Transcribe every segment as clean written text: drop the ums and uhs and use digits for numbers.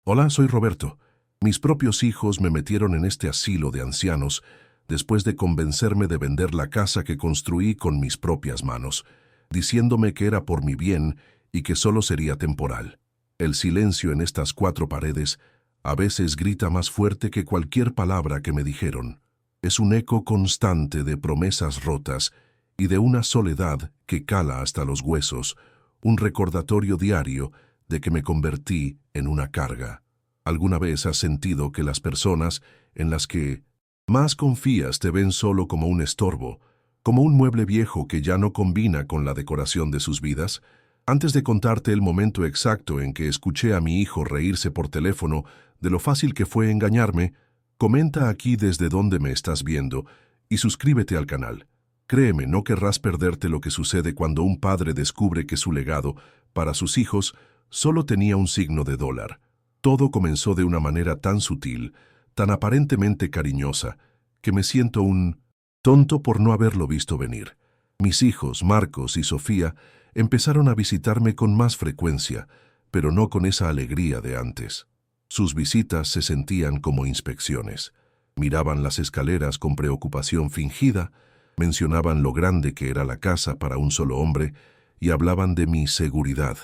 Hola, soy Roberto. Mis propios hijos me metieron en este asilo de ancianos después de convencerme de vender la casa que construí con mis propias manos, diciéndome que era por mi bien y que solo sería temporal. El silencio en estas cuatro paredes a veces grita más fuerte que cualquier palabra que me dijeron. Es un eco constante de promesas rotas y de una soledad que cala hasta los huesos, un recordatorio diario de que me convertí en una carga. ¿Alguna vez has sentido que las personas en las que más confías te ven solo como un estorbo, como un mueble viejo que ya no combina con la decoración de sus vidas? Antes de contarte el momento exacto en que escuché a mi hijo reírse por teléfono de lo fácil que fue engañarme, comenta aquí desde dónde me estás viendo y suscríbete al canal. Créeme, no querrás perderte lo que sucede cuando un padre descubre que su legado, para sus hijos, solo tenía un signo de dólar. Todo comenzó de una manera tan sutil, tan aparentemente cariñosa, que me siento un tonto por no haberlo visto venir. Mis hijos, Marcos y Sofía, empezaron a visitarme con más frecuencia, pero no con esa alegría de antes. Sus visitas se sentían como inspecciones. Miraban las escaleras con preocupación fingida, mencionaban lo grande que era la casa para un solo hombre y hablaban de mi seguridad.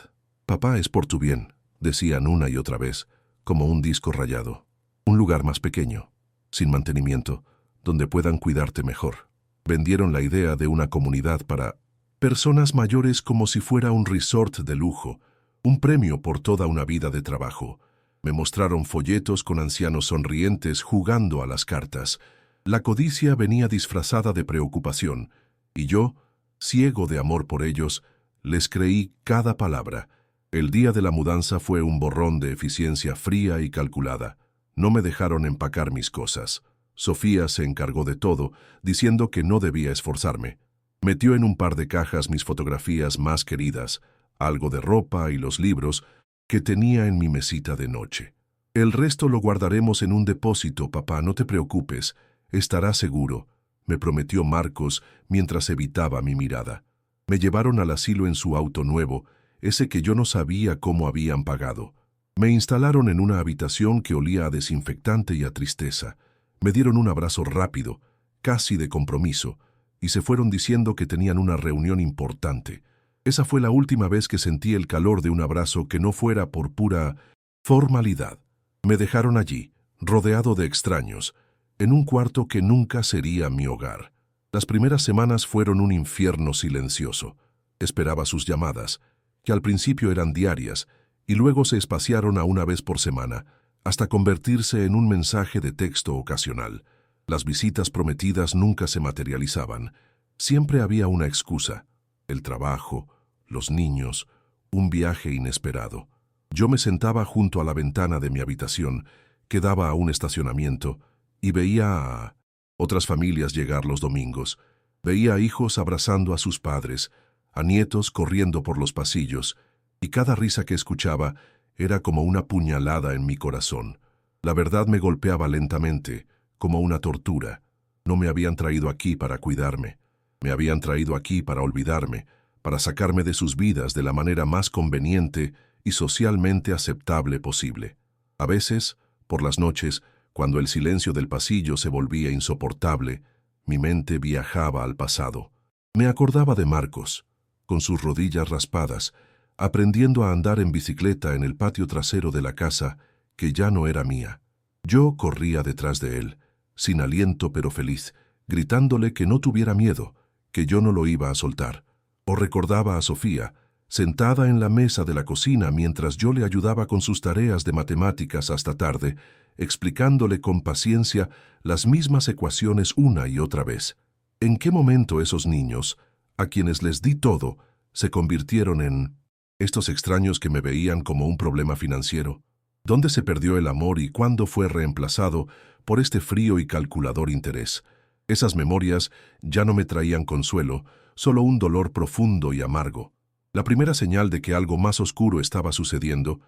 «Papá, es por tu bien», decían una y otra vez, como un disco rayado. Un lugar más pequeño, sin mantenimiento, donde puedan cuidarte mejor. Vendieron la idea de una comunidad para personas mayores como si fuera un resort de lujo, un premio por toda una vida de trabajo. Me mostraron folletos con ancianos sonrientes jugando a las cartas. La codicia venía disfrazada de preocupación, y yo, ciego de amor por ellos, les creí cada palabra. El día de la mudanza fue un borrón de eficiencia fría y calculada. No me dejaron empacar mis cosas. Sofía se encargó de todo, diciendo que no debía esforzarme. Metió en un par de cajas mis fotografías más queridas, algo de ropa y los libros que tenía en mi mesita de noche. «El resto lo guardaremos en un depósito, papá, no te preocupes. Estará seguro», me prometió Marcos mientras evitaba mi mirada. Me llevaron al asilo en su auto nuevo, ese que yo no sabía cómo habían pagado. Me instalaron en una habitación que olía a desinfectante y a tristeza. Me dieron un abrazo rápido, casi de compromiso, y se fueron diciendo que tenían una reunión importante. Esa fue la última vez que sentí el calor de un abrazo que no fuera por pura formalidad. Me dejaron allí, rodeado de extraños, en un cuarto que nunca sería mi hogar. Las primeras semanas fueron un infierno silencioso. Esperaba sus llamadas, que al principio eran diarias, y luego se espaciaron a una vez por semana, hasta convertirse en un mensaje de texto ocasional. Las visitas prometidas nunca se materializaban. Siempre había una excusa: el trabajo, los niños, un viaje inesperado. Yo me sentaba junto a la ventana de mi habitación, que daba a un estacionamiento, y veía a otras familias llegar los domingos. Veía a hijos abrazando a sus padres, a nietos corriendo por los pasillos, y cada risa que escuchaba era como una puñalada en mi corazón. La verdad me golpeaba lentamente, como una tortura. No me habían traído aquí para cuidarme. Me habían traído aquí para olvidarme, para sacarme de sus vidas de la manera más conveniente y socialmente aceptable posible. A veces, por las noches, cuando el silencio del pasillo se volvía insoportable, mi mente viajaba al pasado. Me acordaba de Marcos, con sus rodillas raspadas, aprendiendo a andar en bicicleta en el patio trasero de la casa, que ya no era mía. Yo corría detrás de él, sin aliento pero feliz, gritándole que no tuviera miedo, que yo no lo iba a soltar. O recordaba a Sofía, sentada en la mesa de la cocina mientras yo le ayudaba con sus tareas de matemáticas hasta tarde, explicándole con paciencia las mismas ecuaciones una y otra vez. ¿En qué momento esos niños, a quienes les di todo, se convirtieron en estos extraños que me veían como un problema financiero? ¿Dónde se perdió el amor y cuándo fue reemplazado por este frío y calculador interés? Esas memorias ya no me traían consuelo, solo un dolor profundo y amargo. La primera señal de que algo más oscuro estaba sucediendo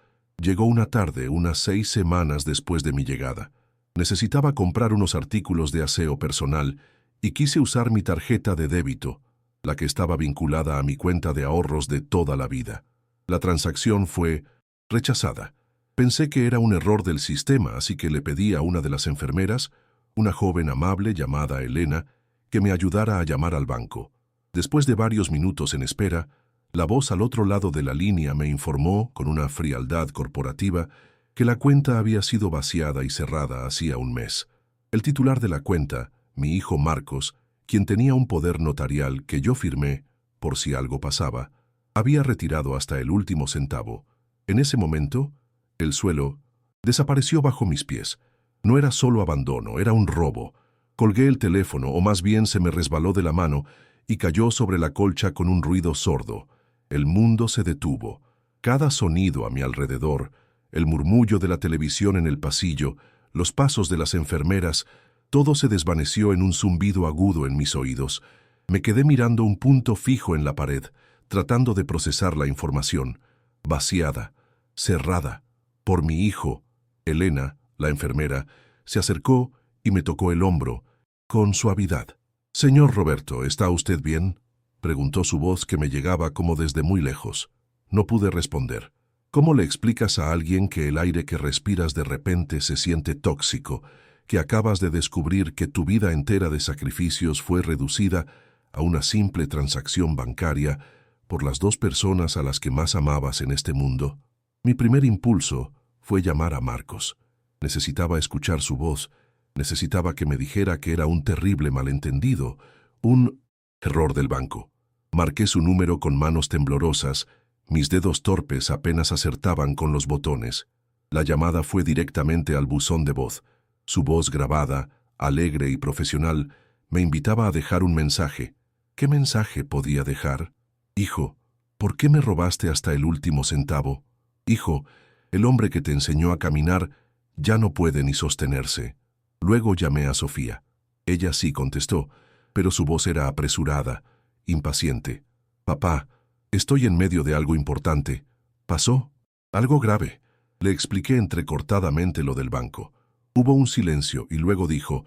llegó una tarde, unas 6 semanas después de mi llegada. Necesitaba comprar unos artículos de aseo personal y quise usar mi tarjeta de débito, la que estaba vinculada a mi cuenta de ahorros de toda la vida. La transacción fue rechazada. Pensé que era un error del sistema, así que le pedí a una de las enfermeras, una joven amable llamada Elena, que me ayudara a llamar al banco. Después de varios minutos en espera, la voz al otro lado de la línea me informó, con una frialdad corporativa, que la cuenta había sido vaciada y cerrada hacía un mes. El titular de la cuenta, mi hijo Marcos, quien tenía un poder notarial que yo firmé, por si algo pasaba, había retirado hasta el último centavo. En ese momento, el suelo desapareció bajo mis pies. No era solo abandono, era un robo. Colgué el teléfono, o más bien se me resbaló de la mano, y cayó sobre la colcha con un ruido sordo. El mundo se detuvo. Cada sonido a mi alrededor, el murmullo de la televisión en el pasillo, los pasos de las enfermeras, todo se desvaneció en un zumbido agudo en mis oídos. Me quedé mirando un punto fijo en la pared, tratando de procesar la información. Vaciada, cerrada, por mi hijo. Elena, la enfermera, se acercó y me tocó el hombro, con suavidad. «Señor Roberto, ¿está usted bien?», preguntó su voz que me llegaba como desde muy lejos. No pude responder. ¿Cómo le explicas a alguien que el aire que respiras de repente se siente tóxico, que acabas de descubrir que tu vida entera de sacrificios fue reducida a una simple transacción bancaria por las dos personas a las que más amabas en este mundo? Mi primer impulso fue llamar a Marcos. Necesitaba escuchar su voz, necesitaba que me dijera que era un terrible malentendido, un error del banco. Marqué su número con manos temblorosas, mis dedos torpes apenas acertaban con los botones. La llamada fue directamente al buzón de voz. Su voz grabada, alegre y profesional, me invitaba a dejar un mensaje. ¿Qué mensaje podía dejar? «Hijo, ¿por qué me robaste hasta el último centavo? Hijo, el hombre que te enseñó a caminar ya no puede ni sostenerse». Luego llamé a Sofía. Ella sí contestó, pero su voz era apresurada, impaciente. «Papá, estoy en medio de algo importante. ¿Pasó? Algo grave». Le expliqué entrecortadamente lo del banco. Hubo un silencio y luego dijo: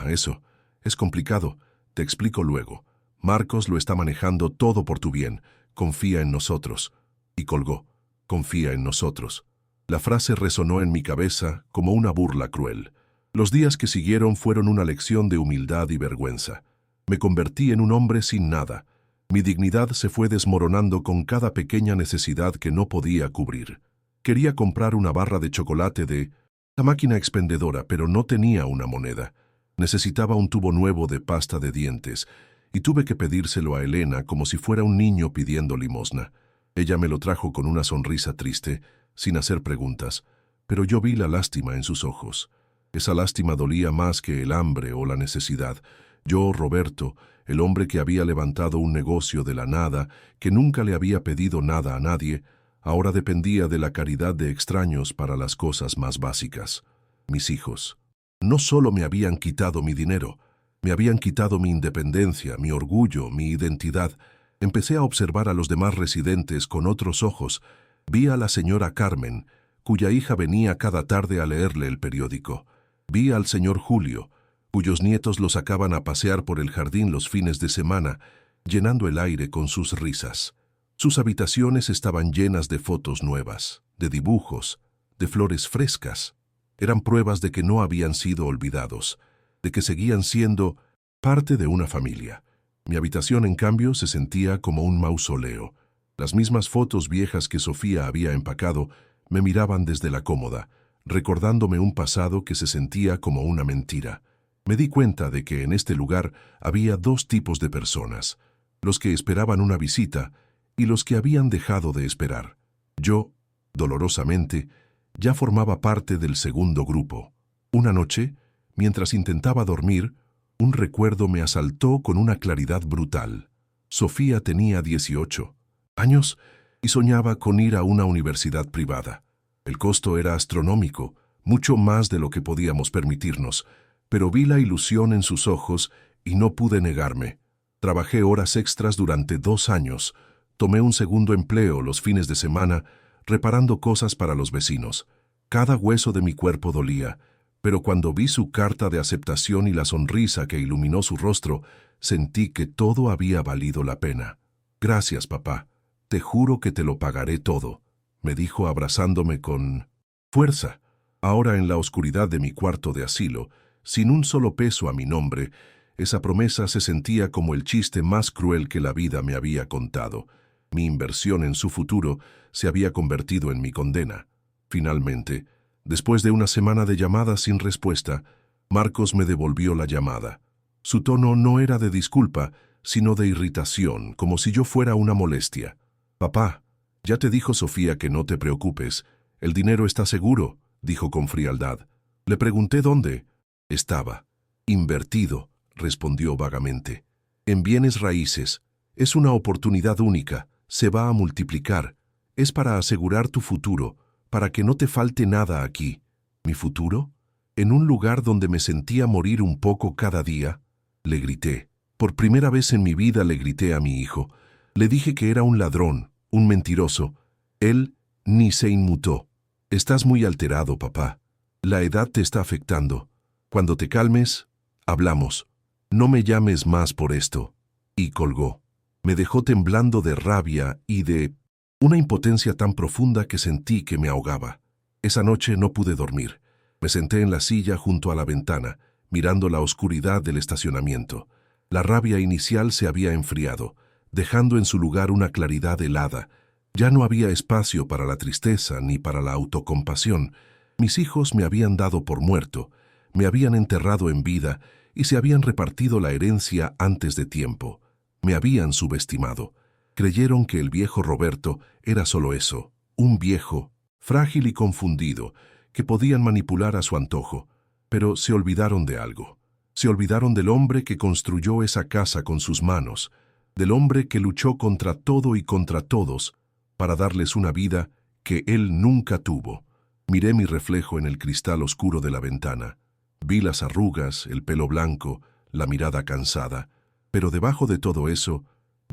«Eso, es complicado. Te explico luego. Marcos lo está manejando todo por tu bien. Confía en nosotros». Y colgó. «Confía en nosotros». La frase resonó en mi cabeza como una burla cruel. Los días que siguieron fueron una lección de humildad y vergüenza. Me convertí en un hombre sin nada. Mi dignidad se fue desmoronando con cada pequeña necesidad que no podía cubrir. Quería comprar una barra de chocolate de la máquina expendedora, pero no tenía una moneda. Necesitaba un tubo nuevo de pasta de dientes, y tuve que pedírselo a Elena como si fuera un niño pidiendo limosna. Ella me lo trajo con una sonrisa triste, sin hacer preguntas, pero yo vi la lástima en sus ojos. Esa lástima dolía más que el hambre o la necesidad. Yo, Roberto, el hombre que había levantado un negocio de la nada, que nunca le había pedido nada a nadie, ahora dependía de la caridad de extraños para las cosas más básicas. Mis hijos no solo me habían quitado mi dinero, me habían quitado mi independencia, mi orgullo, mi identidad. Empecé a observar a los demás residentes con otros ojos. Vi a la señora Carmen, cuya hija venía cada tarde a leerle el periódico. Vi al señor Julio, cuyos nietos lo sacaban a pasear por el jardín los fines de semana, llenando el aire con sus risas. Sus habitaciones estaban llenas de fotos nuevas, de dibujos, de flores frescas. Eran pruebas de que no habían sido olvidados, de que seguían siendo parte de una familia. Mi habitación, en cambio, se sentía como un mausoleo. Las mismas fotos viejas que Sofía había empacado me miraban desde la cómoda, recordándome un pasado que se sentía como una mentira. Me di cuenta de que en este lugar había dos tipos de personas: los que esperaban una visita y los que habían dejado de esperar. Yo, dolorosamente, ya formaba parte del segundo grupo. Una noche, mientras intentaba dormir, un recuerdo me asaltó con una claridad brutal. Sofía tenía 18 años y soñaba con ir a una universidad privada. El costo era astronómico, mucho más de lo que podíamos permitirnos, pero vi la ilusión en sus ojos y no pude negarme. Trabajé horas extras durante 2 años, tomé un segundo empleo los fines de semana, reparando cosas para los vecinos. Cada hueso de mi cuerpo dolía, pero cuando vi su carta de aceptación y la sonrisa que iluminó su rostro, sentí que todo había valido la pena. «Gracias, papá. Te juro que te lo pagaré todo», me dijo abrazándome con fuerza. Ahora en la oscuridad de mi cuarto de asilo, sin un solo peso a mi nombre, esa promesa se sentía como el chiste más cruel que la vida me había contado. Mi inversión en su futuro se había convertido en mi condena. Finalmente, después de una semana de llamadas sin respuesta, Marcos me devolvió la llamada. Su tono no era de disculpa, sino de irritación, como si yo fuera una molestia. «Papá, ya te dijo Sofía que no te preocupes. El dinero está seguro», dijo con frialdad. Le pregunté dónde. «Estaba invertido», respondió vagamente. «En bienes raíces. Es una oportunidad única. Se va a multiplicar. Es para asegurar tu futuro, para que no te falte nada aquí». ¿Mi futuro? ¿En un lugar donde me sentía morir un poco cada día? Le grité. Por primera vez en mi vida le grité a mi hijo. Le dije que era un ladrón, un mentiroso. Él ni se inmutó. «Estás muy alterado, papá. La edad te está afectando. Cuando te calmes, hablamos. No me llames más por esto». Y colgó. Me dejó temblando de rabia y de una impotencia tan profunda que sentí que me ahogaba. Esa noche no pude dormir. Me senté en la silla junto a la ventana, mirando la oscuridad del estacionamiento. La rabia inicial se había enfriado, dejando en su lugar una claridad helada. Ya no había espacio para la tristeza ni para la autocompasión. Mis hijos me habían dado por muerto, me habían enterrado en vida y se habían repartido la herencia antes de tiempo. Me habían subestimado. Creyeron que el viejo Roberto era solo eso, un viejo, frágil y confundido, que podían manipular a su antojo. Pero se olvidaron de algo. Se olvidaron del hombre que construyó esa casa con sus manos, del hombre que luchó contra todo y contra todos para darles una vida que él nunca tuvo. Miré mi reflejo en el cristal oscuro de la ventana. Vi las arrugas, el pelo blanco, la mirada cansada, pero debajo de todo eso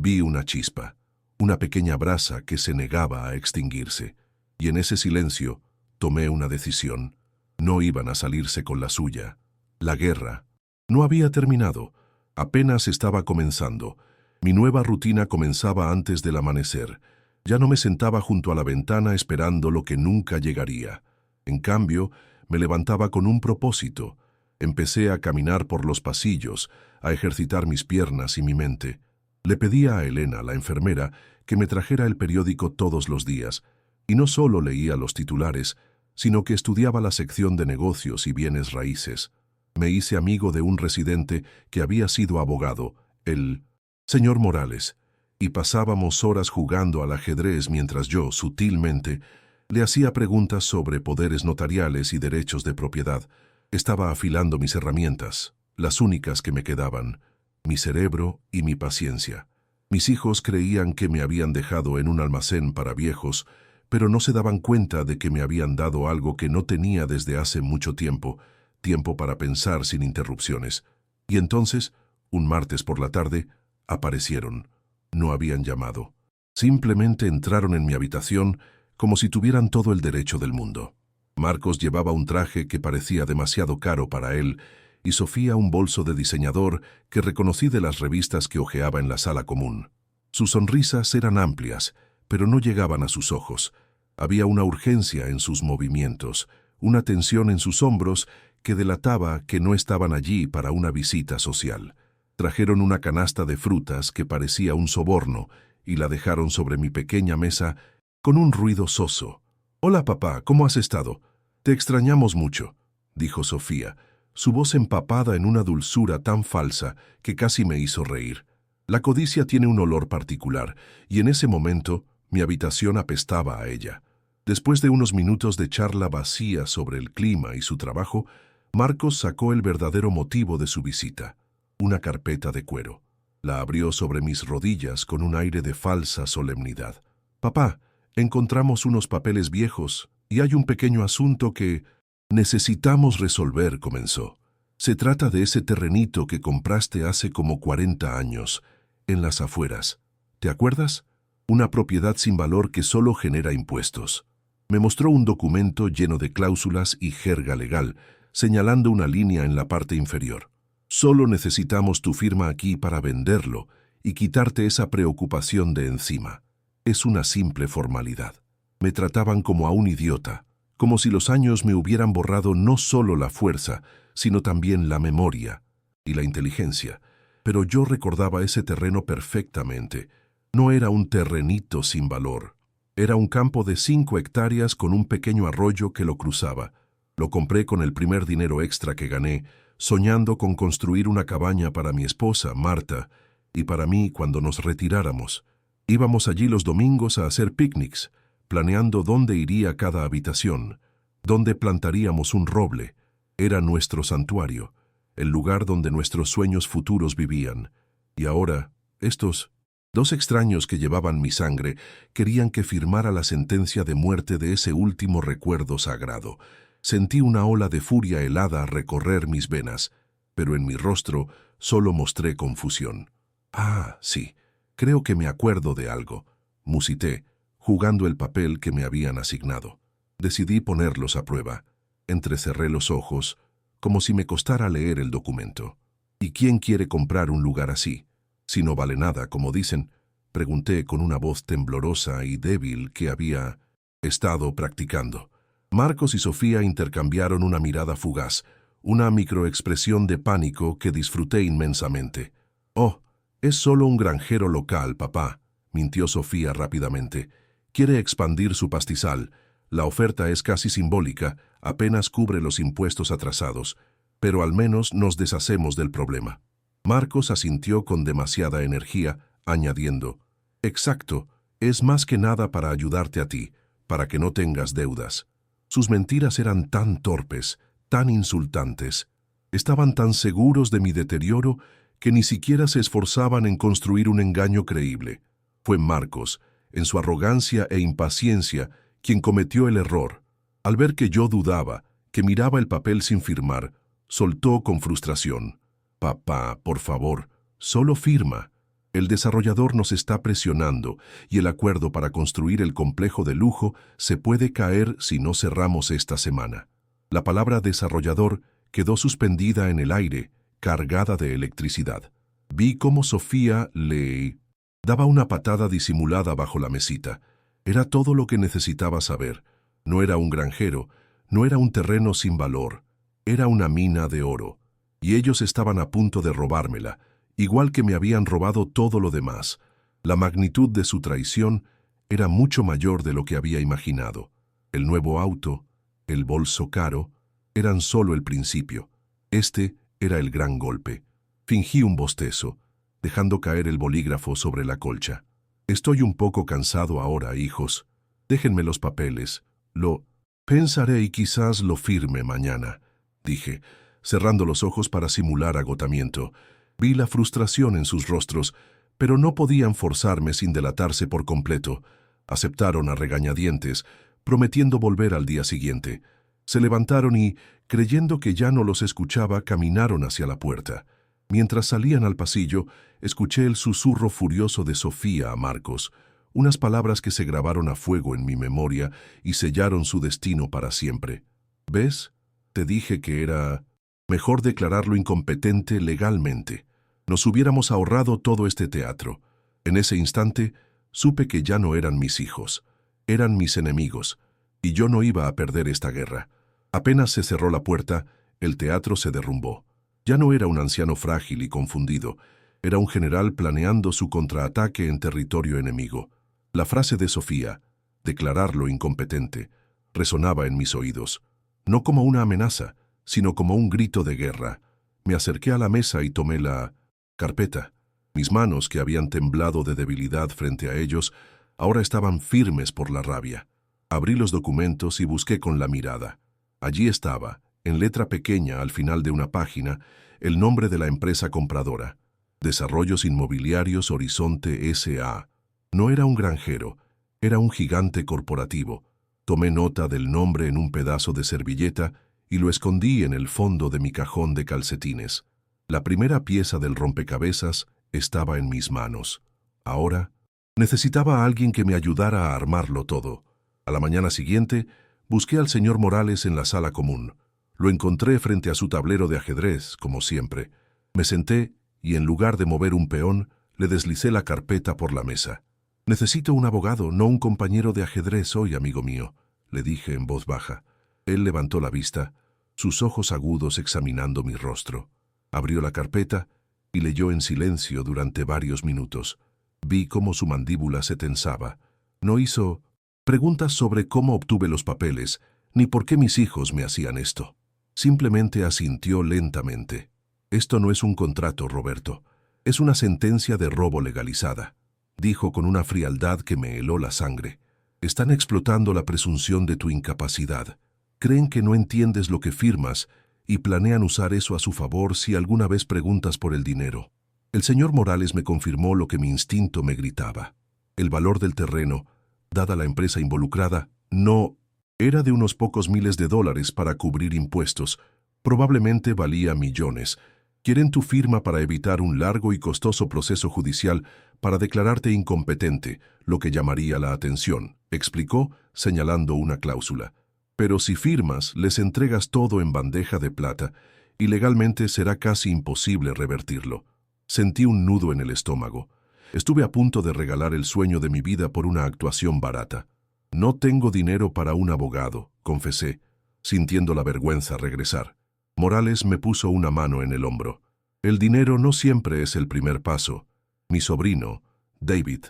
vi una chispa, una pequeña brasa que se negaba a extinguirse. Y en ese silencio tomé una decisión. No iban a salirse con la suya. La guerra no había terminado, apenas estaba comenzando. Mi nueva rutina comenzaba antes del amanecer. Ya no me sentaba junto a la ventana esperando lo que nunca llegaría. En cambio, me levantaba con un propósito. Empecé a caminar por los pasillos, a ejercitar mis piernas y mi mente. Le pedía a Elena, la enfermera, que me trajera el periódico todos los días, y no solo leía los titulares, sino que estudiaba la sección de negocios y bienes raíces. Me hice amigo de un residente que había sido abogado, el señor Morales, y pasábamos horas jugando al ajedrez mientras yo, sutilmente, le hacía preguntas sobre poderes notariales y derechos de propiedad. Estaba afilando mis herramientas, las únicas que me quedaban, mi cerebro y mi paciencia. Mis hijos creían que me habían dejado en un almacén para viejos, pero no se daban cuenta de que me habían dado algo que no tenía desde hace mucho tiempo, tiempo para pensar sin interrupciones. Y entonces, un martes por la tarde, aparecieron. No habían llamado. Simplemente entraron en mi habitación como si tuvieran todo el derecho del mundo. Marcos llevaba un traje que parecía demasiado caro para él y Sofía un bolso de diseñador que reconocí de las revistas que hojeaba en la sala común. Sus sonrisas eran amplias, pero no llegaban a sus ojos. Había una urgencia en sus movimientos, una tensión en sus hombros que delataba que no estaban allí para una visita social. Trajeron una canasta de frutas que parecía un soborno y la dejaron sobre mi pequeña mesa con un ruido soso. «Hola, papá, ¿cómo has estado? Te extrañamos mucho», dijo Sofía, su voz empapada en una dulzura tan falsa que casi me hizo reír. La codicia tiene un olor particular, y en ese momento mi habitación apestaba a ella. Después de unos minutos de charla vacía sobre el clima y su trabajo, Marcos sacó el verdadero motivo de su visita, una carpeta de cuero. La abrió sobre mis rodillas con un aire de falsa solemnidad. «Papá, encontramos unos papeles viejos y hay un pequeño asunto que necesitamos resolver», comenzó. «Se trata de ese terrenito que compraste hace como 40 años, en las afueras. ¿Te acuerdas? Una propiedad sin valor que solo genera impuestos». Me mostró un documento lleno de cláusulas y jerga legal, señalando una línea en la parte inferior. «Solo necesitamos tu firma aquí para venderlo y quitarte esa preocupación de encima. Es una simple formalidad». Me trataban como a un idiota, como si los años me hubieran borrado no solo la fuerza, sino también la memoria y la inteligencia. Pero yo recordaba ese terreno perfectamente. No era un terrenito sin valor. Era un campo de 5 hectáreas con un pequeño arroyo que lo cruzaba. Lo compré con el primer dinero extra que gané, soñando con construir una cabaña para mi esposa, Marta, y para mí cuando nos retiráramos. Íbamos allí los domingos a hacer picnics, planeando dónde iría cada habitación, dónde plantaríamos un roble. Era nuestro santuario, el lugar donde nuestros sueños futuros vivían. Y ahora, estos 2 extraños que llevaban mi sangre querían que firmara la sentencia de muerte de ese último recuerdo sagrado. Sentí una ola de furia helada recorrer mis venas, pero en mi rostro solo mostré confusión. Ah, sí, creo que me acuerdo de algo, musité, jugando el papel que me habían asignado. Decidí ponerlos a prueba. Entrecerré los ojos, como si me costara leer el documento. ¿Y quién quiere comprar un lugar así? Si no vale nada, como dicen, pregunté con una voz temblorosa y débil que había estado practicando. Marcos y Sofía intercambiaron una mirada fugaz, una microexpresión de pánico que disfruté inmensamente. «Oh, es solo un granjero local, papá», mintió Sofía rápidamente. «Quiere expandir su pastizal. La oferta es casi simbólica, apenas cubre los impuestos atrasados, pero al menos nos deshacemos del problema». Marcos asintió con demasiada energía, añadiendo, «Exacto, es más que nada para ayudarte a ti, para que no tengas deudas». Sus mentiras eran tan torpes, tan insultantes. Estaban tan seguros de mi deterioro que ni siquiera se esforzaban en construir un engaño creíble. Fue Marcos, en su arrogancia e impaciencia, quien cometió el error. Al ver que yo dudaba, que miraba el papel sin firmar, soltó con frustración. «Papá, por favor, solo firma. El desarrollador nos está presionando y el acuerdo para construir el complejo de lujo se puede caer si no cerramos esta semana». La palabra desarrollador quedó suspendida en el aire, cargada de electricidad. Vi cómo Sofía le daba una patada disimulada bajo la mesita. Era todo lo que necesitaba saber. No era un granjero, no era un terreno sin valor, era una mina de oro. Y ellos estaban a punto de robármela, igual que me habían robado todo lo demás. La magnitud de su traición era mucho mayor de lo que había imaginado. El nuevo auto, el bolso caro, eran solo el principio. Este era el gran golpe. Fingí un bostezo, dejando caer el bolígrafo sobre la colcha. «Estoy un poco cansado ahora, hijos. Déjenme los papeles. Lo pensaré y quizás lo firme mañana», dije, cerrando los ojos para simular agotamiento. Vi la frustración en sus rostros, pero no podían forzarme sin delatarse por completo. Aceptaron a regañadientes, prometiendo volver al día siguiente. Se levantaron y, creyendo que ya no los escuchaba, caminaron hacia la puerta. Mientras salían al pasillo, escuché el susurro furioso de Sofía a Marcos, unas palabras que se grabaron a fuego en mi memoria y sellaron su destino para siempre. «¿Ves? Te dije que era mejor declararlo incompetente legalmente. Nos hubiéramos ahorrado todo este teatro». En ese instante, supe que ya no eran mis hijos, eran mis enemigos, y yo no iba a perder esta guerra. Apenas se cerró la puerta, el teatro se derrumbó. Ya no era un anciano frágil y confundido, era un general planeando su contraataque en territorio enemigo. La frase de Sofía, declararlo incompetente, resonaba en mis oídos, no como una amenaza, sino como un grito de guerra. Me acerqué a la mesa y tomé la carpeta. Mis manos, que habían temblado de debilidad frente a ellos, ahora estaban firmes por la rabia. Abrí los documentos y busqué con la mirada. Allí estaba, en letra pequeña al final de una página, el nombre de la empresa compradora. Desarrollos Inmobiliarios Horizonte S.A. No era un granjero, era un gigante corporativo. Tomé nota del nombre en un pedazo de servilleta y lo escondí en el fondo de mi cajón de calcetines. La primera pieza del rompecabezas estaba en mis manos. Ahora necesitaba a alguien que me ayudara a armarlo todo. A la mañana siguiente, busqué al señor Morales en la sala común. Lo encontré frente a su tablero de ajedrez, como siempre. Me senté y, en lugar de mover un peón, le deslicé la carpeta por la mesa. «Necesito un abogado, no un compañero de ajedrez hoy, amigo mío», le dije en voz baja. Él levantó la vista, sus ojos agudos examinando mi rostro. Abrió la carpeta y leyó en silencio durante varios minutos. Vi cómo su mandíbula se tensaba. No hizo preguntas sobre cómo obtuve los papeles, ni por qué mis hijos me hacían esto. Simplemente asintió lentamente. Esto no es un contrato, Roberto. Es una sentencia de robo legalizada, dijo con una frialdad que me heló la sangre. Están explotando la presunción de tu incapacidad. Creen que no entiendes lo que firmas y planean usar eso a su favor si alguna vez preguntas por el dinero. El señor Morales me confirmó lo que mi instinto me gritaba. El valor del terreno, dada la empresa involucrada, no era de unos pocos miles de dólares para cubrir impuestos. Probablemente valía millones. Quieren tu firma para evitar un largo y costoso proceso judicial para declararte incompetente, lo que llamaría la atención, explicó, señalando una cláusula. Pero si firmas, les entregas todo en bandeja de plata y legalmente será casi imposible revertirlo. Sentí un nudo en el estómago. Estuve a punto de regalar el sueño de mi vida por una actuación barata. No tengo dinero para un abogado, confesé, sintiendo la vergüenza regresar. Morales me puso una mano en el hombro. El dinero no siempre es el primer paso. Mi sobrino, David,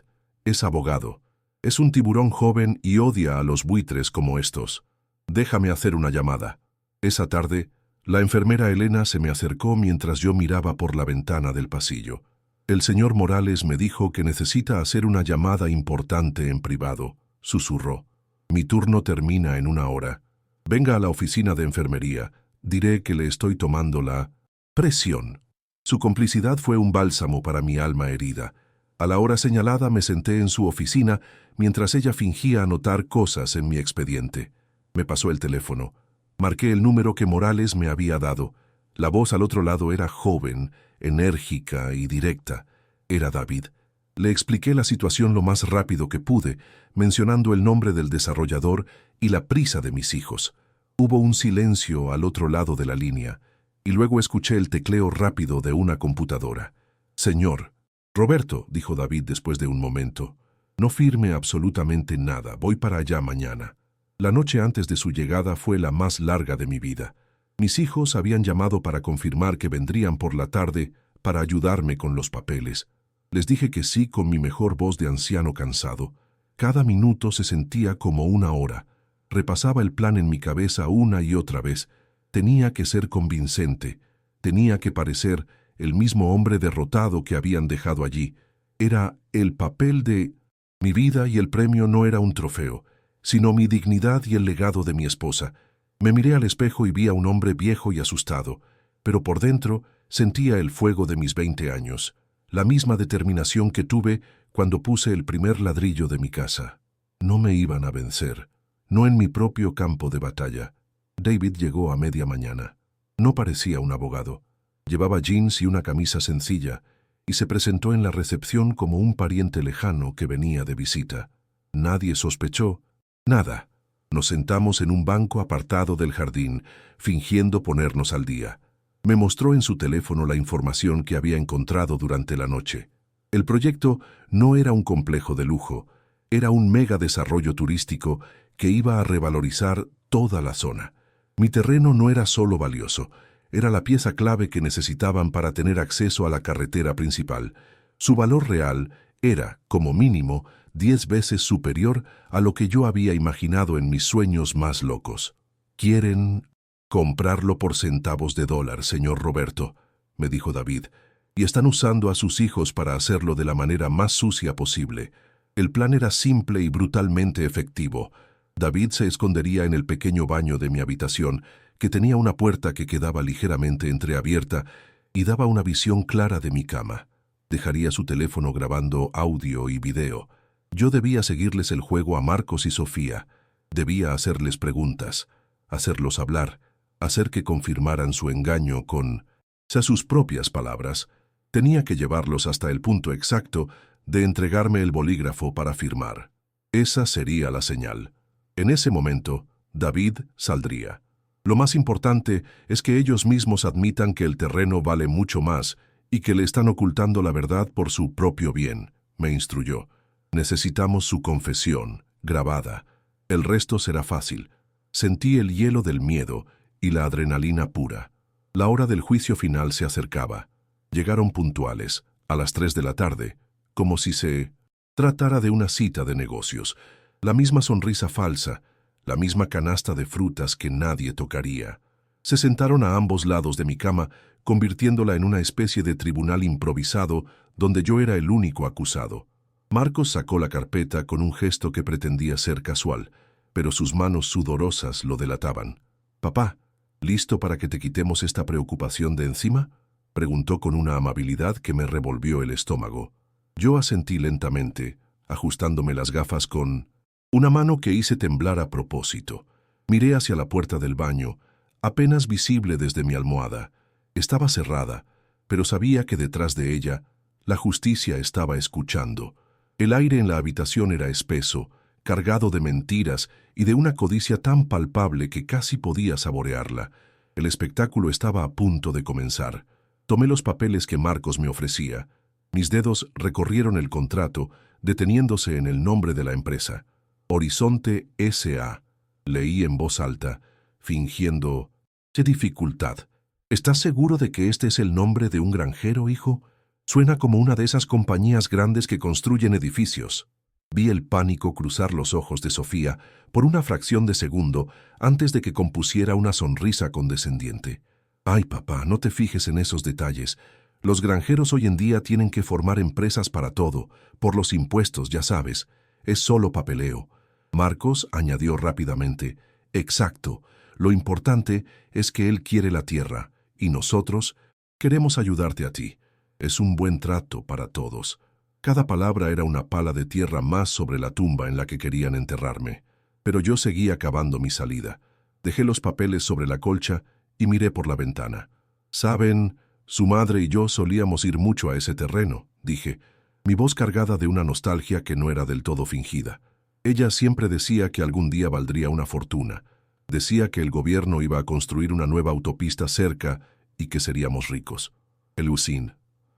es abogado. Es un tiburón joven y odia a los buitres como estos. Déjame hacer una llamada. Esa tarde, la enfermera Elena se me acercó mientras yo miraba por la ventana del pasillo. El señor Morales me dijo que necesita hacer una llamada importante en privado, susurró. Mi turno termina en 1 hora. Venga a la oficina de enfermería. Diré que le estoy tomando la presión. Su complicidad fue un bálsamo para mi alma herida. A la hora señalada me senté en su oficina mientras ella fingía anotar cosas en mi expediente. Me pasó el teléfono. Marqué el número que Morales me había dado. La voz al otro lado era joven, enérgica y directa. Era David. Le expliqué la situación lo más rápido que pude, mencionando el nombre del desarrollador y la prisa de mis hijos. Hubo un silencio al otro lado de la línea, y luego escuché el tecleo rápido de una computadora. Señor. Roberto, dijo David después de un momento, no firme absolutamente nada, voy para allá mañana. La noche antes de su llegada fue la más larga de mi vida. Mis hijos habían llamado para confirmar que vendrían por la tarde para ayudarme con los papeles. Les dije que sí con mi mejor voz de anciano cansado. Cada minuto se sentía como 1 hora. Repasaba el plan en mi cabeza una y otra vez. Tenía que ser convincente. Tenía que parecer el mismo hombre derrotado que habían dejado allí. Era el papel de mi vida y el premio no era un trofeo, sino mi dignidad y el legado de mi esposa. Me miré al espejo y vi a un hombre viejo y asustado, pero por dentro sentía el fuego de mis 20 años, la misma determinación que tuve cuando puse el primer ladrillo de mi casa. No me iban a vencer, no en mi propio campo de batalla. David llegó a media mañana. No parecía un abogado. Llevaba jeans y una camisa sencilla, y se presentó en la recepción como un pariente lejano que venía de visita. Nadie sospechó. Nada. Nos sentamos en un banco apartado del jardín, fingiendo ponernos al día. Me mostró en su teléfono la información que había encontrado durante la noche. El proyecto no era un complejo de lujo, era un mega desarrollo turístico que iba a revalorizar toda la zona. Mi terreno no era solo valioso, era la pieza clave que necesitaban para tener acceso a la carretera principal. Su valor real era, como mínimo, 10 veces superior a lo que yo había imaginado en mis sueños más locos. «Quieren comprarlo por centavos de dólar, señor Roberto», me dijo David, «y están usando a sus hijos para hacerlo de la manera más sucia posible». El plan era simple y brutalmente efectivo. David se escondería en el pequeño baño de mi habitación, que tenía una puerta que quedaba ligeramente entreabierta y daba una visión clara de mi cama. Dejaría su teléfono grabando audio y video. Yo debía seguirles el juego a Marcos y Sofía. Debía hacerles preguntas, hacerlos hablar, hacer que confirmaran su engaño con sus propias palabras. Tenía que llevarlos hasta el punto exacto de entregarme el bolígrafo para firmar. Esa sería la señal. En ese momento, David saldría. Lo más importante es que ellos mismos admitan que el terreno vale mucho más y que le están ocultando la verdad por su propio bien, me instruyó. Necesitamos su confesión, grabada. El resto será fácil. Sentí el hielo del miedo y la adrenalina pura. La hora del juicio final se acercaba. Llegaron puntuales, a las 3 de la tarde, como si se tratara de una cita de negocios. La misma sonrisa falsa, la misma canasta de frutas que nadie tocaría. Se sentaron a ambos lados de mi cama, convirtiéndola en una especie de tribunal improvisado donde yo era el único acusado. Marcos sacó la carpeta con un gesto que pretendía ser casual, pero sus manos sudorosas lo delataban. «Papá, ¿listo para que te quitemos esta preocupación de encima?», preguntó con una amabilidad que me revolvió el estómago. Yo asentí lentamente, ajustándome las gafas con una mano que hice temblar a propósito. Miré hacia la puerta del baño, apenas visible desde mi almohada. Estaba cerrada, pero sabía que detrás de ella la justicia estaba escuchando. El aire en la habitación era espeso, cargado de mentiras y de una codicia tan palpable que casi podía saborearla. El espectáculo estaba a punto de comenzar. Tomé los papeles que Marcos me ofrecía. Mis dedos recorrieron el contrato, deteniéndose en el nombre de la empresa. Horizonte S.A. Leí en voz alta, fingiendo ¡qué dificultad! ¿Estás seguro de que este es el nombre de un granjero, hijo? Suena como una de esas compañías grandes que construyen edificios. Vi el pánico cruzar los ojos de Sofía por una fracción de segundo antes de que compusiera una sonrisa condescendiente. «Ay, papá, no te fijes en esos detalles. Los granjeros hoy en día tienen que formar empresas para todo, por los impuestos, ya sabes. Es solo papeleo». Marcos añadió rápidamente, «Exacto. Lo importante es que él quiere la tierra, y nosotros queremos ayudarte a ti. Es un buen trato para todos». Cada palabra era una pala de tierra más sobre la tumba en la que querían enterrarme. Pero yo seguía cavando mi salida. Dejé los papeles sobre la colcha y miré por la ventana. «Saben, su madre y yo solíamos ir mucho a ese terreno», dije, mi voz cargada de una nostalgia que no era del todo fingida. Ella siempre decía que algún día valdría una fortuna. Decía que el gobierno iba a construir una nueva autopista cerca y que seríamos ricos. El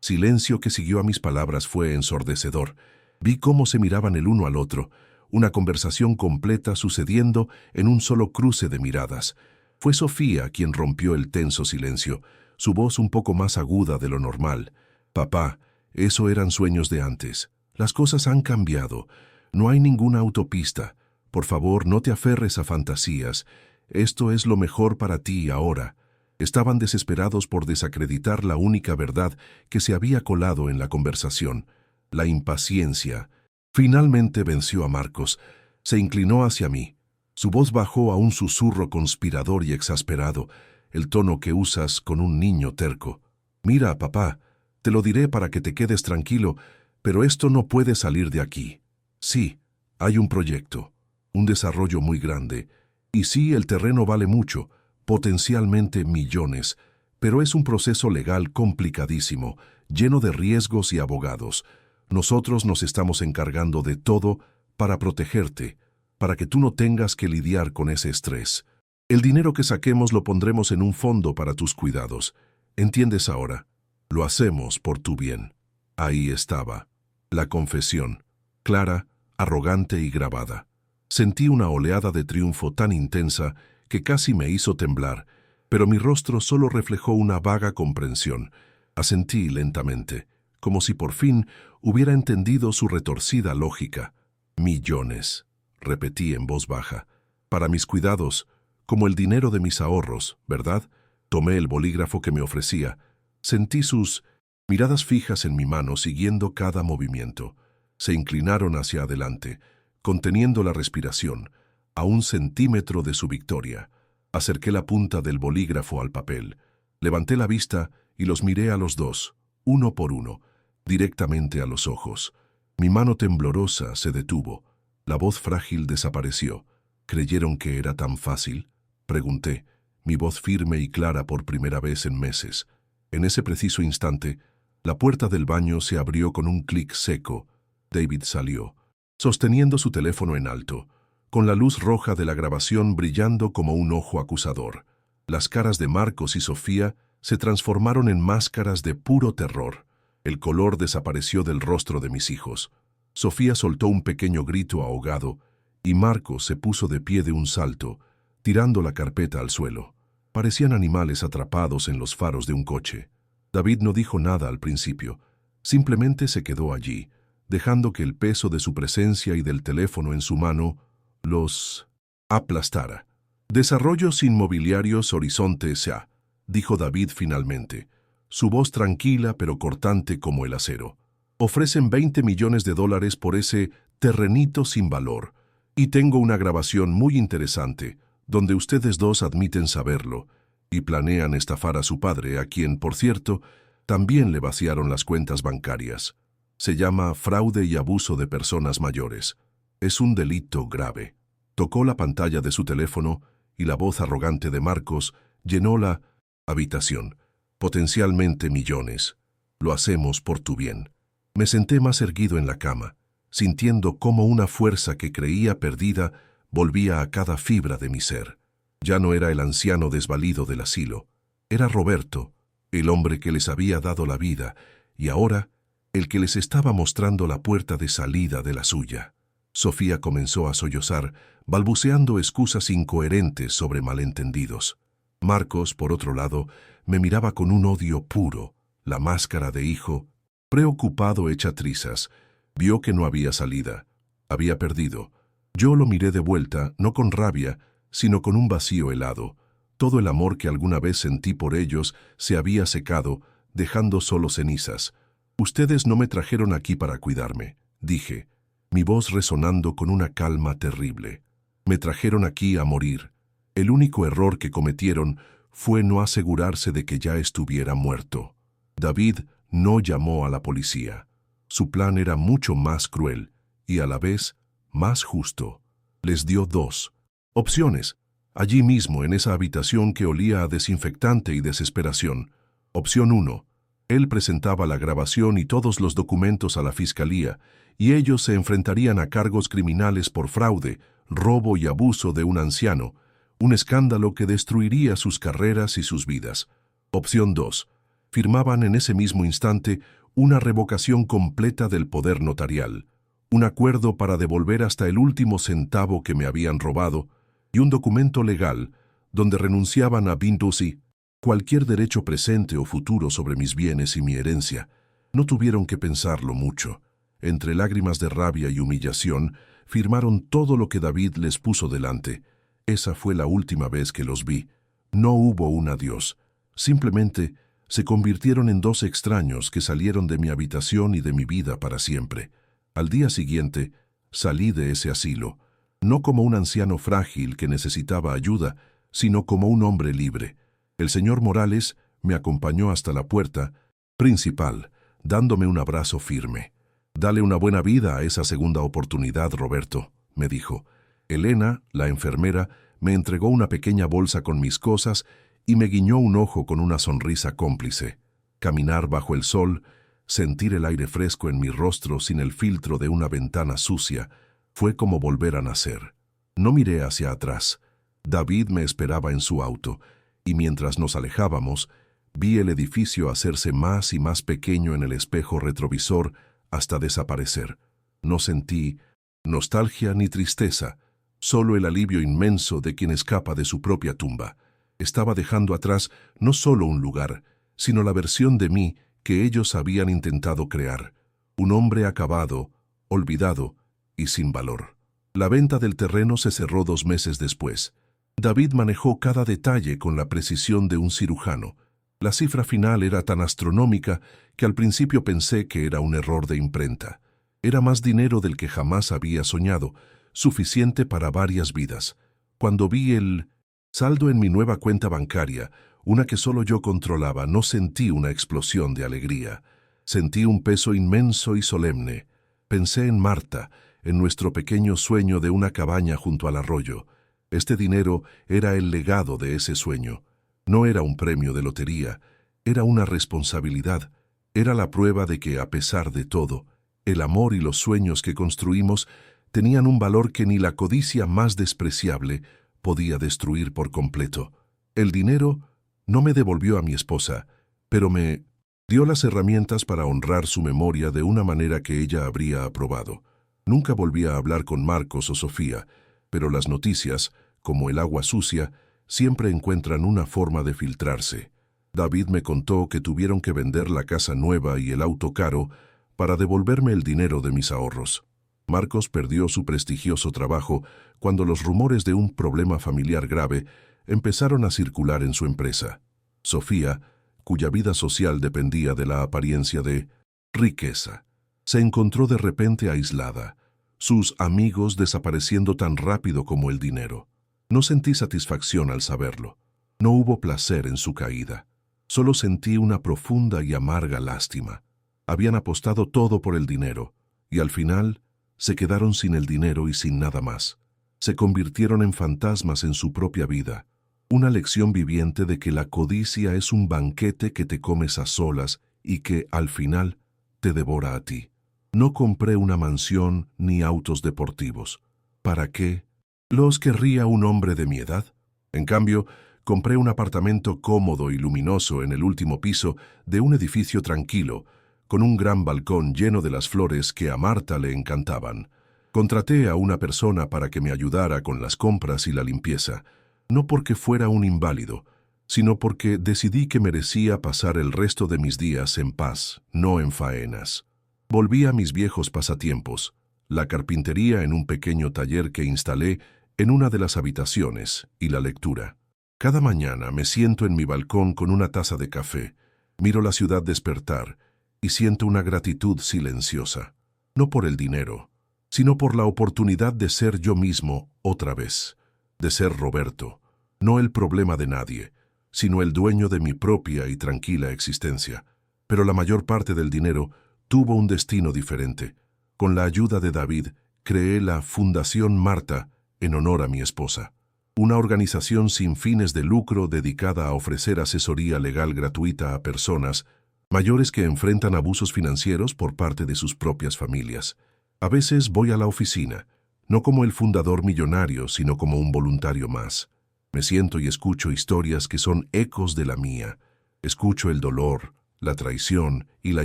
silencio que siguió a mis palabras fue ensordecedor. Vi cómo se miraban el uno al otro, una conversación completa sucediendo en un solo cruce de miradas. Fue Sofía quien rompió el tenso silencio, su voz un poco más aguda de lo normal. «Papá, eso eran sueños de antes. Las cosas han cambiado. No hay ninguna autopista. Por favor, no te aferres a fantasías. Esto es lo mejor para ti ahora». Estaban desesperados por desacreditar la única verdad que se había colado en la conversación. La impaciencia. Finalmente venció a Marcos. Se inclinó hacia mí. Su voz bajó a un susurro conspirador y exasperado, el tono que usas con un niño terco. «Mira, papá, te lo diré para que te quedes tranquilo, pero esto no puede salir de aquí. Sí, hay un proyecto, un desarrollo muy grande, y sí, el terreno vale mucho, potencialmente millones, pero es un proceso legal complicadísimo, lleno de riesgos y abogados. Nosotros nos estamos encargando de todo para protegerte, para que tú no tengas que lidiar con ese estrés. El dinero que saquemos lo pondremos en un fondo para tus cuidados. ¿Entiendes ahora? Lo hacemos por tu bien». Ahí estaba, la confesión, clara, arrogante y grabada. Sentí una oleada de triunfo tan intensa que casi me hizo temblar, pero mi rostro solo reflejó una vaga comprensión. Asentí lentamente, como si por fin hubiera entendido su retorcida lógica. «Millones», repetí en voz baja, «para mis cuidados, como el dinero de mis ahorros, ¿verdad?». Tomé el bolígrafo que me ofrecía. Sentí sus miradas fijas en mi mano siguiendo cada movimiento. Se inclinaron hacia adelante, conteniendo la respiración, a 1 centímetro de su victoria. Acerqué la punta del bolígrafo al papel. Levanté la vista y los miré a los dos, uno por uno, directamente a los ojos. Mi mano temblorosa se detuvo. La voz frágil desapareció. «¿Creyeron que era tan fácil?», pregunté, mi voz firme y clara por primera vez en meses. En ese preciso instante, la puerta del baño se abrió con un clic seco. David salió, sosteniendo su teléfono en alto, con la luz roja de la grabación brillando como un ojo acusador. Las caras de Marcos y Sofía se transformaron en máscaras de puro terror. El color desapareció del rostro de mis hijos. Sofía soltó un pequeño grito ahogado y Marcos se puso de pie de un salto, tirando la carpeta al suelo. Parecían animales atrapados en los faros de un coche. David no dijo nada al principio, simplemente se quedó allí, dejando que el peso de su presencia y del teléfono en su mano los aplastara. Desarrollos Inmobiliarios Horizonte S.A., dijo David finalmente, su voz tranquila pero cortante como el acero. Ofrecen $20 millones por ese terrenito sin valor, y tengo una grabación muy interesante, donde ustedes dos admiten saberlo, y planean estafar a su padre, a quien, por cierto, también le vaciaron las cuentas bancarias. Se llama fraude y abuso de personas mayores. Es un delito grave. Tocó la pantalla de su teléfono y la voz arrogante de Marcos llenó la habitación. Potencialmente millones. Lo hacemos por tu bien. Me senté más erguido en la cama, sintiendo cómo una fuerza que creía perdida volvía a cada fibra de mi ser. Ya no era el anciano desvalido del asilo. Era Roberto, el hombre que les había dado la vida, y ahora el que les estaba mostrando la puerta de salida de la suya. Sofía comenzó a sollozar, balbuceando excusas incoherentes sobre malentendidos. Marcos, por otro lado, me miraba con un odio puro, la máscara de hijo, preocupado hecha trizas. Vio que no había salida. Había perdido. Yo lo miré de vuelta, no con rabia, sino con un vacío helado. Todo el amor que alguna vez sentí por ellos se había secado, dejando solo cenizas. Ustedes no me trajeron aquí para cuidarme, dije, mi voz resonando con una calma terrible. Me trajeron aquí a morir. El único error que cometieron fue no asegurarse de que ya estuviera muerto. David no llamó a la policía. Su plan era mucho más cruel y a la vez más justo. Les dio dos opciones, allí mismo en esa habitación que olía a desinfectante y desesperación. Opción 1. Él presentaba la grabación y todos los documentos a la fiscalía, y ellos se enfrentarían a cargos criminales por fraude, robo y abuso de un anciano, un escándalo que destruiría sus carreras y sus vidas. Opción 2. Firmaban en ese mismo instante una revocación completa del poder notarial, un acuerdo para devolver hasta el último centavo que me habían robado, y un documento legal donde renunciaban a Bintusi cualquier derecho presente o futuro sobre mis bienes y mi herencia. No tuvieron que pensarlo mucho. Entre lágrimas de rabia y humillación, firmaron todo lo que David les puso delante. Esa fue la última vez que los vi. No hubo un adiós. Simplemente se convirtieron en dos extraños que salieron de mi habitación y de mi vida para siempre. Al día siguiente, salí de ese asilo, no como un anciano frágil que necesitaba ayuda, sino como un hombre libre. El señor Morales me acompañó hasta la puerta principal, dándome un abrazo firme. «Dale una buena vida a esa segunda oportunidad, Roberto», me dijo. Elena, la enfermera, me entregó una pequeña bolsa con mis cosas y me guiñó un ojo con una sonrisa cómplice. Caminar bajo el sol, sentir el aire fresco en mi rostro sin el filtro de una ventana sucia, fue como volver a nacer. No miré hacia atrás. David me esperaba en su auto, y mientras nos alejábamos, vi el edificio hacerse más y más pequeño en el espejo retrovisor hasta desaparecer. No sentí nostalgia ni tristeza, solo el alivio inmenso de quien escapa de su propia tumba. Estaba dejando atrás no solo un lugar, sino la versión de mí que ellos habían intentado crear. Un hombre acabado, olvidado y sin valor. La venta del terreno se cerró 2 meses después. David manejó cada detalle con la precisión de un cirujano. La cifra final era tan astronómica que al principio pensé que era un error de imprenta. Era más dinero del que jamás había soñado, suficiente para varias vidas. Cuando vi el saldo en mi nueva cuenta bancaria, una que solo yo controlaba, no sentí una explosión de alegría. Sentí un peso inmenso y solemne. Pensé en Marta, en nuestro pequeño sueño de una cabaña junto al arroyo. Este dinero era el legado de ese sueño. No era un premio de lotería, era una responsabilidad. Era la prueba de que, a pesar de todo, el amor y los sueños que construimos tenían un valor que ni la codicia más despreciable podía destruir por completo. El dinero no me devolvió a mi esposa, pero me dio las herramientas para honrar su memoria de una manera que ella habría aprobado. Nunca volví a hablar con Marcos o Sofía, pero las noticias, como el agua sucia, siempre encuentran una forma de filtrarse. David me contó que tuvieron que vender la casa nueva y el auto caro para devolverme el dinero de mis ahorros. Marcos perdió su prestigioso trabajo cuando los rumores de un problema familiar grave empezaron a circular en su empresa. Sofía, cuya vida social dependía de la apariencia de riqueza, se encontró de repente aislada, sus amigos desapareciendo tan rápido como el dinero. No sentí satisfacción al saberlo. No hubo placer en su caída. Solo sentí una profunda y amarga lástima. Habían apostado todo por el dinero, y al final se quedaron sin el dinero y sin nada más. Se convirtieron en fantasmas en su propia vida. Una lección viviente de que la codicia es un banquete que te comes a solas y que, al final, te devora a ti. No compré una mansión ni autos deportivos. ¿Para qué? ¿Los querría un hombre de mi edad? En cambio, compré un apartamento cómodo y luminoso en el último piso de un edificio tranquilo, con un gran balcón lleno de las flores que a Marta le encantaban. Contraté a una persona para que me ayudara con las compras y la limpieza, no porque fuera un inválido, sino porque decidí que merecía pasar el resto de mis días en paz, no en faenas. Volví a mis viejos pasatiempos, la carpintería en un pequeño taller que instalé en una de las habitaciones y la lectura. Cada mañana me siento en mi balcón con una taza de café, miro la ciudad despertar y siento una gratitud silenciosa, no por el dinero, sino por la oportunidad de ser yo mismo otra vez, de ser Roberto, no el problema de nadie, sino el dueño de mi propia y tranquila existencia. Pero la mayor parte del dinero tuvo un destino diferente. Con la ayuda de David, creé la Fundación Marta en honor a mi esposa, una organización sin fines de lucro dedicada a ofrecer asesoría legal gratuita a personas mayores que enfrentan abusos financieros por parte de sus propias familias. A veces voy a la oficina, no como el fundador millonario, sino como un voluntario más. Me siento y escucho historias que son ecos de la mía. Escucho el dolor, la traición y la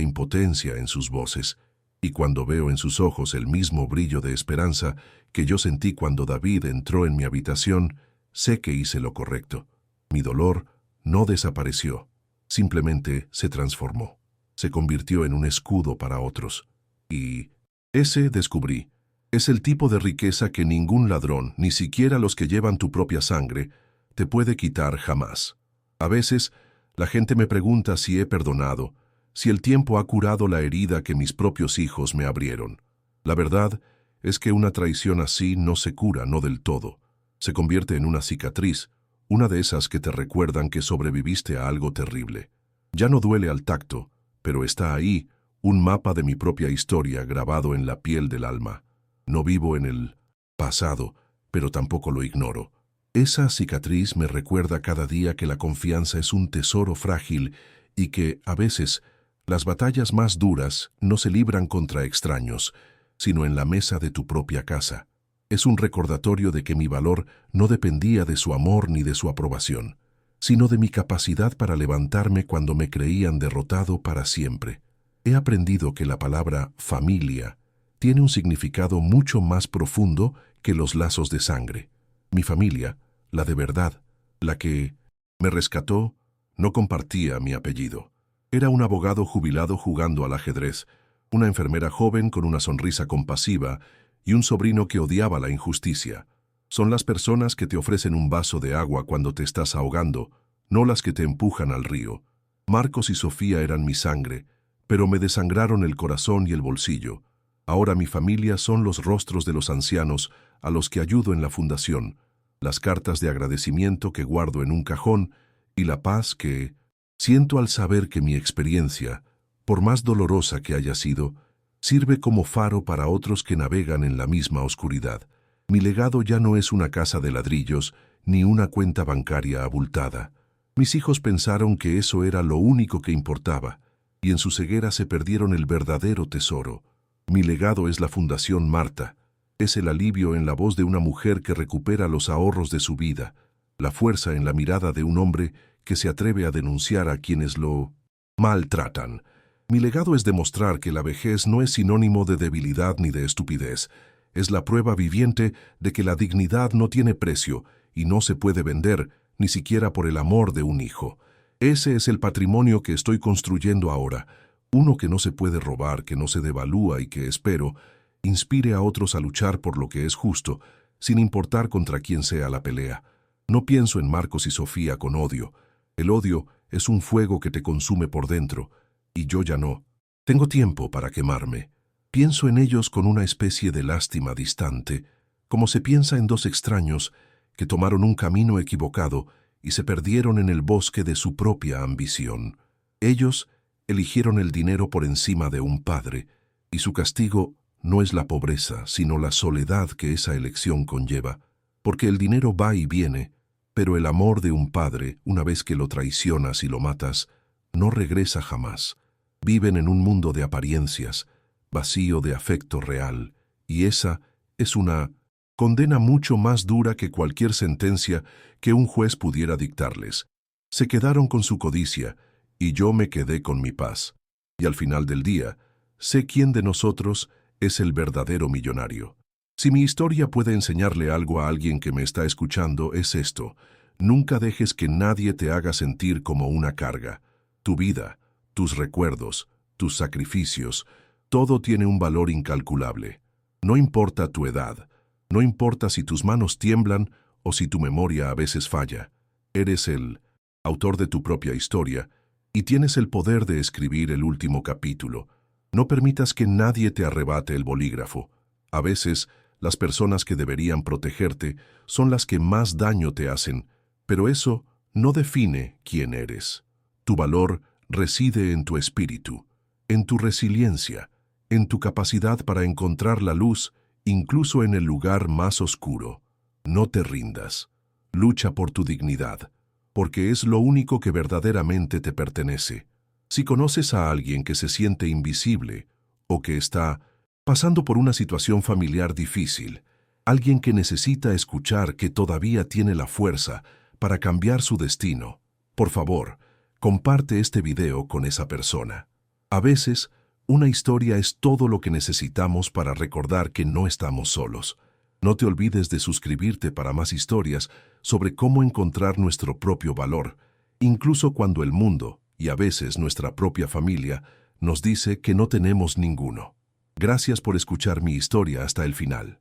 impotencia en sus voces. Y cuando veo en sus ojos el mismo brillo de esperanza que yo sentí cuando David entró en mi habitación, sé que hice lo correcto. Mi dolor no desapareció, simplemente se transformó. Se convirtió en un escudo para otros. Y ese, descubrí, es el tipo de riqueza que ningún ladrón, ni siquiera los que llevan tu propia sangre, te puede quitar jamás. A veces, la gente me pregunta si he perdonado, si el tiempo ha curado la herida que mis propios hijos me abrieron. La verdad es que una traición así no se cura, no del todo. Se convierte en una cicatriz, una de esas que te recuerdan que sobreviviste a algo terrible. Ya no duele al tacto, pero está ahí, un mapa de mi propia historia grabado en la piel del alma. No vivo en el pasado, pero tampoco lo ignoro. Esa cicatriz me recuerda cada día que la confianza es un tesoro frágil y que, a veces, las batallas más duras no se libran contra extraños, sino en la mesa de tu propia casa. Es un recordatorio de que mi valor no dependía de su amor ni de su aprobación, sino de mi capacidad para levantarme cuando me creían derrotado para siempre. He aprendido que la palabra familia tiene un significado mucho más profundo que los lazos de sangre. Mi familia, la de verdad, la que me rescató, no compartía mi apellido. Era un abogado jubilado jugando al ajedrez, una enfermera joven con una sonrisa compasiva y un sobrino que odiaba la injusticia. Son las personas que te ofrecen un vaso de agua cuando te estás ahogando, no las que te empujan al río. Marcos y Sofía eran mi sangre, pero me desangraron el corazón y el bolsillo. Ahora mi familia son los rostros de los ancianos a los que ayudo en la fundación, las cartas de agradecimiento que guardo en un cajón y la paz que siento al saber que mi experiencia, por más dolorosa que haya sido, sirve como faro para otros que navegan en la misma oscuridad. Mi legado ya no es una casa de ladrillos ni una cuenta bancaria abultada. Mis hijos pensaron que eso era lo único que importaba, y en su ceguera se perdieron el verdadero tesoro. Mi legado es la Fundación Marta. Es el alivio en la voz de una mujer que recupera los ahorros de su vida, la fuerza en la mirada de un hombre que se atreve a denunciar a quienes lo maltratan. Mi legado es demostrar que la vejez no es sinónimo de debilidad ni de estupidez. Es la prueba viviente de que la dignidad no tiene precio y no se puede vender, ni siquiera por el amor de un hijo. Ese es el patrimonio que estoy construyendo ahora, uno que no se puede robar, que no se devalúa y que, espero, inspire a otros a luchar por lo que es justo, sin importar contra quién sea la pelea. No pienso en Marcos y Sofía con odio. El odio es un fuego que te consume por dentro, y yo ya no. Tengo tiempo para quemarme. Pienso en ellos con una especie de lástima distante, como se piensa en dos extraños que tomaron un camino equivocado y se perdieron en el bosque de su propia ambición. Ellos eligieron el dinero por encima de un padre, y su castigo no es la pobreza, sino la soledad que esa elección conlleva, porque el dinero va y viene, pero el amor de un padre, una vez que lo traicionas y lo matas, no regresa jamás. Viven en un mundo de apariencias, vacío de afecto real, y esa es una condena mucho más dura que cualquier sentencia que un juez pudiera dictarles. Se quedaron con su codicia, y yo me quedé con mi paz. Y al final del día, sé quién de nosotros es el verdadero millonario. Si mi historia puede enseñarle algo a alguien que me está escuchando, es esto: nunca dejes que nadie te haga sentir como una carga. Tu vida, tus recuerdos, tus sacrificios, todo tiene un valor incalculable. No importa tu edad, no importa si tus manos tiemblan o si tu memoria a veces falla. Eres el autor de tu propia historia y tienes el poder de escribir el último capítulo. No permitas que nadie te arrebate el bolígrafo. A veces, las personas que deberían protegerte son las que más daño te hacen, pero eso no define quién eres. Tu valor reside en tu espíritu, en tu resiliencia, en tu capacidad para encontrar la luz incluso en el lugar más oscuro. No te rindas. Lucha por tu dignidad, porque es lo único que verdaderamente te pertenece. Si conoces a alguien que se siente invisible o que está pasando por una situación familiar difícil, alguien que necesita escuchar que todavía tiene la fuerza para cambiar su destino, por favor, comparte este video con esa persona. A veces, una historia es todo lo que necesitamos para recordar que no estamos solos. No te olvides de suscribirte para más historias sobre cómo encontrar nuestro propio valor, incluso cuando el mundo, y a veces nuestra propia familia, nos dice que no tenemos ninguno. Gracias por escuchar mi historia hasta el final.